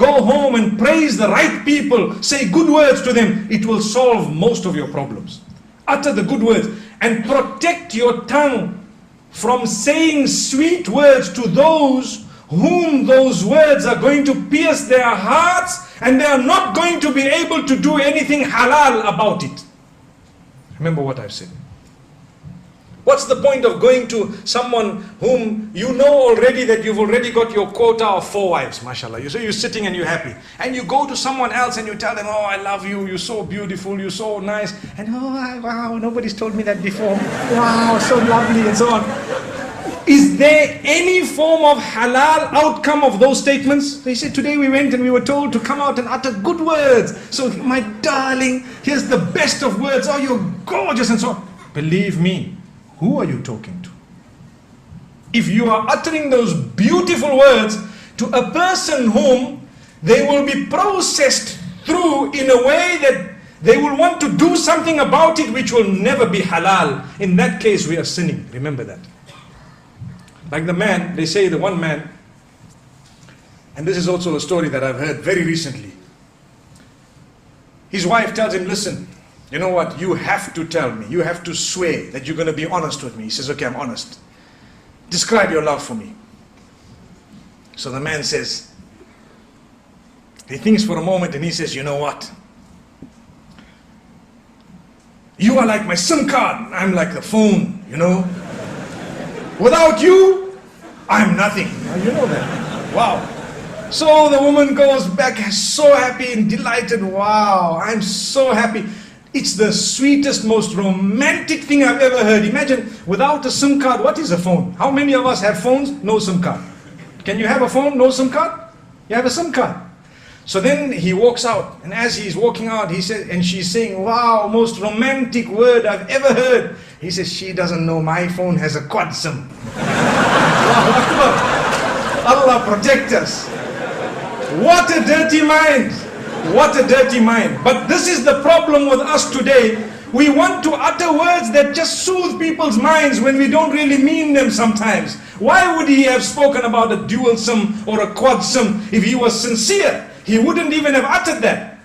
go home and praise the right people, say good words to them, it will solve most of your problems. Utter the good words and protect your tongue from saying sweet words to those whom those words are going to pierce their hearts, and they are not going to be able to do anything halal about it. Remember what I've said. What's the point of going to someone whom you know already that you've already got your quota of 4 wives, mashallah. So you're sitting and you're happy. And you go to someone else and you tell them, oh, I love you, you're so beautiful, you're so nice. And oh, wow, nobody's told me that before. Wow, so lovely and so on. Is there any form of halal outcome of those statements? They said, today we went and we were told to come out and utter good words. So my darling, here's the best of words. Oh, you're gorgeous and so on. Believe me, who are you talking to? If you are uttering those beautiful words to a person whom they will be processed through in a way that they will want to do something about it which will never be halal, in that case we are sinning. Remember that. Like the man, they say the one man, and this is also a story that I've heard very recently. His wife tells him, listen, you know what, you have to tell me, you have to swear that you're going to be honest with me. He says, okay, I'm honest. Describe your love for me. So the man says, he thinks for a moment and he says, you know what? You are like my SIM card, I'm like the phone, you know. Without you, I'm nothing. You know that. Wow. So the woman goes back so happy and delighted. Wow, I'm so happy. It's the sweetest, most romantic thing I've ever heard. Imagine, without a SIM card, what is a phone? How many of us have phones? No SIM card. Can you have a phone, no SIM card? You have a SIM card. So then he walks out, and as he's walking out, he says, and she's saying, wow, most romantic word I've ever heard. He says, she doesn't know my phone has a quad SIM. Allah protect us. What a dirty mind. What a dirty mind. But this is the problem with us today. We want to utter words that just soothe people's minds when we don't really mean them sometimes. Why would he have spoken about a dual SIM or a quad SIM if he was sincere? He wouldn't even have uttered that.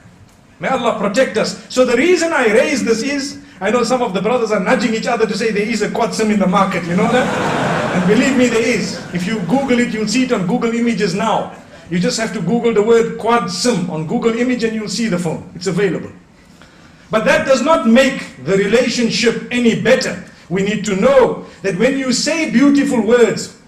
May Allah protect us. So the reason I raise this is, I know some of the brothers are nudging each other to say there is a quad SIM in the market, you know that? And believe me, there is. If you Google it, you'll see it on Google Images now. You just have to Google the word quad SIM on Google Image and you'll see the phone. It's available. But that does not make the relationship any better. We need to know that when you say beautiful words,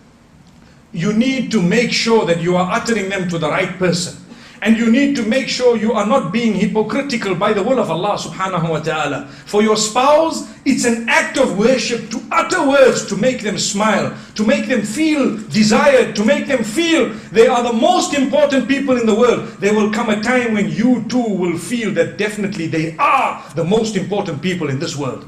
you need to make sure that you are uttering them to the right person. And you need to make sure you are not being hypocritical by the will of Allah subhanahu wa ta'ala. For your spouse, it's an act of worship to utter words to make them smile, to make them feel desired, to make them feel they are the most important people in the world. There will come a time when you too will feel that definitely they are the most important people in this world.